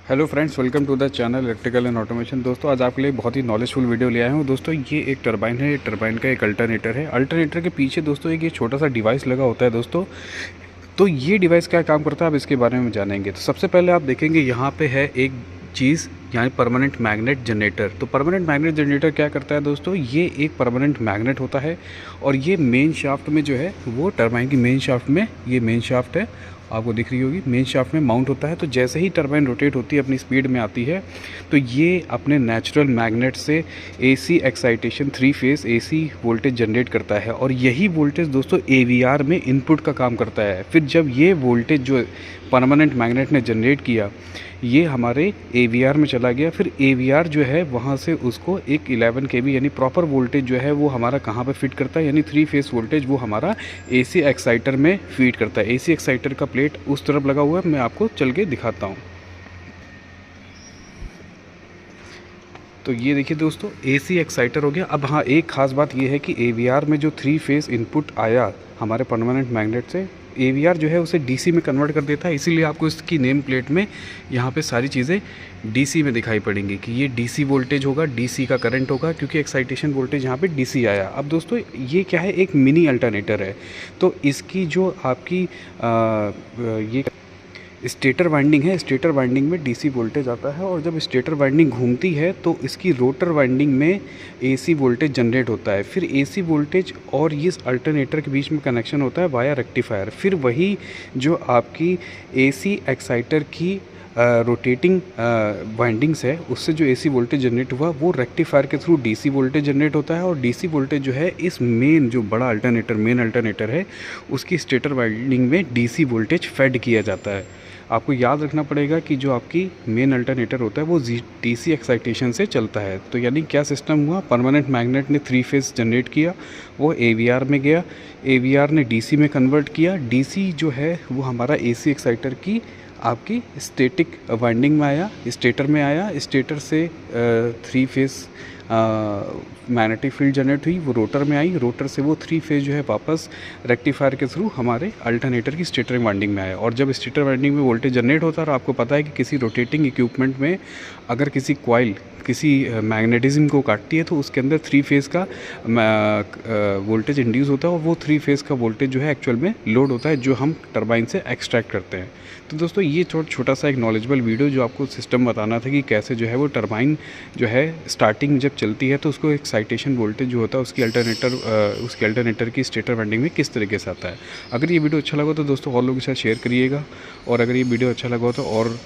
Hello friends, welcome to the channel electrical and automation. दोस्तों, आज आपके लिए बहुत ही नॉलेजफुल वीडियो ले आया हूँ। दोस्तों, ये एक टरबाइन है। टरबाइन का एक अल्टरनेटर है। अल्टरनेटर के पीछे दोस्तों एक ये छोटा सा डिवाइस लगा होता है दोस्तों। तो ये डिवाइस क्या काम करता है, आप इसके बारे में जानेंगे। तो सबसे पहले आप देखेंगे यहाँ पे है एक चीज़, यानी परमानेंट मैग्नेट जनरेटर। तो परमानेंट मैग्नेट जनरेटर क्या करता है दोस्तों, ये एक परमानेंट मैग्नेट होता है और ये मेन शाफ्ट में जो है वो टरबाइन की मेन शाफ्ट में, ये मेन शाफ्ट है, आपको दिख रही होगी, मेन शाफ्ट में माउंट होता है। तो जैसे ही टरबाइन रोटेट होती है, अपनी स्पीड में आती है, तो ये अपने नेचुरल मैग्नेट से AC excitation 3 phase AC voltage generate करता है और यही वोल्टेज दोस्तों एवीआर में इनपुट का काम करता है। फिर जब ये वोल्टेज जो परमानेंट मैग्नेट ने जनरेट किया, ये हमारे एवीआर में चला गया। फिर एवीआर जो है वहाँ से उसको एक 11 केवी यानी प्रॉपर वोल्टेज जो है वो हमारा कहाँ पे फिट करता है, यानी 3 फेज़ वोल्टेज वो हमारा एसी एक्साइटर में फीड करता है। एसी एक्साइटर का प्लेट उस तरफ लगा हुआ है, मैं आपको चल के दिखाता हूँ। तो ये देखिए दोस्तों, एसी एक्साइटर हो गया। अब हाँ, एक ख़ास बात ये है कि एवीआर में जो 3 फेज़ इनपुट आया हमारे परमानेंट मैग्नेट से, एवीआर जो है उसे डीसी में कन्वर्ट कर देता है। इसीलिए आपको इसकी नेम प्लेट में यहाँ पे सारी चीज़ें डीसी में दिखाई पड़ेंगी कि ये डीसी वोल्टेज होगा, डीसी का करंट होगा, क्योंकि एक्साइटेशन वोल्टेज यहाँ पे डीसी आया। अब दोस्तों, ये क्या है, एक मिनी अल्टरनेटर है। तो इसकी जो आपकी ये स्टेटर वाइंडिंग है, स्टेटर वाइंडिंग में डीसी वोल्टेज आता है और जब स्टेटर वाइंडिंग घूमती है तो इसकी रोटर वाइंडिंग में एसी वोल्टेज जनरेट होता है। फिर एसी वोल्टेज और इस अल्टरनेटर के बीच में कनेक्शन होता है वाया रेक्टिफायर। फिर वही जो आपकी एसी एक्साइटर की रोटेटिंग वाइंडिंग्स है, उससे जो एसी वोल्टेज जनरेट हुआ वो रेक्टिफायर के थ्रू डीसी वोल्टेज जनरेट होता है और डीसी वोल्टेज जो है इस मेन जो बड़ा अल्टरनेटर, मेन अल्टरनेटर है, उसकी स्टेटर वाइंडिंग में डीसी वोल्टेज फेड किया जाता है। आपको याद रखना पड़ेगा कि जो आपकी मेन अल्टरनेटर होता है वो डीसी एक्साइटेशन से चलता है। तो यानी क्या सिस्टम हुआ, परमानेंट मैग्नेट ने 3 फेज़ जनरेट किया, वो एवीआर में गया, एवीआर ने डीसी में कन्वर्ट किया, डीसी जो है वो हमारा एसी एक्साइटर की आपकी स्टैटिक वाइंडिंग में आया, स्टेटर में आया, स्टेटर से 3 फेज़ मैग्नेटिक फील्ड जनरेट हुई, वो रोटर में आई, रोटर से वो 3 फेज़ जो है वापस रेक्टिफायर के थ्रू हमारे अल्टरनेटर की स्टेटर वाइंडिंग में आया। और जब स्टेटर वाइंडिंग में वोल्टेज जनरेट होता है, और आपको पता है कि किसी रोटेटिंग इक्विपमेंट में अगर किसी कॉइल किसी मैग्नेटिज्म को काटती है तो उसके अंदर 3 फेज़ का वोल्टेज इंड्यूस होता है और वो 3 फेज़ का वोल्टेज जो है एक्चुअल में लोड होता है, जो हम टरबाइन से एक्सट्रैक्ट करते हैं। तो दोस्तों, ये छोटा सा एक नॉलेजेबल वीडियो जो आपको सिस्टम बताना था कि कैसे जो है वो टरबाइन जो है स्टार्टिंग जब चलती है तो उसको एक्साइटेशन वोल्टेज जो होता है उसकी अल्टरनेटर की स्टेटर वाइंडिंग में किस तरीके से आता है। अगर ये वीडियो अच्छा लगा तो दोस्तों और लोगों के साथ शेयर करिएगा, और अगर ये वीडियो अच्छा लगा तो और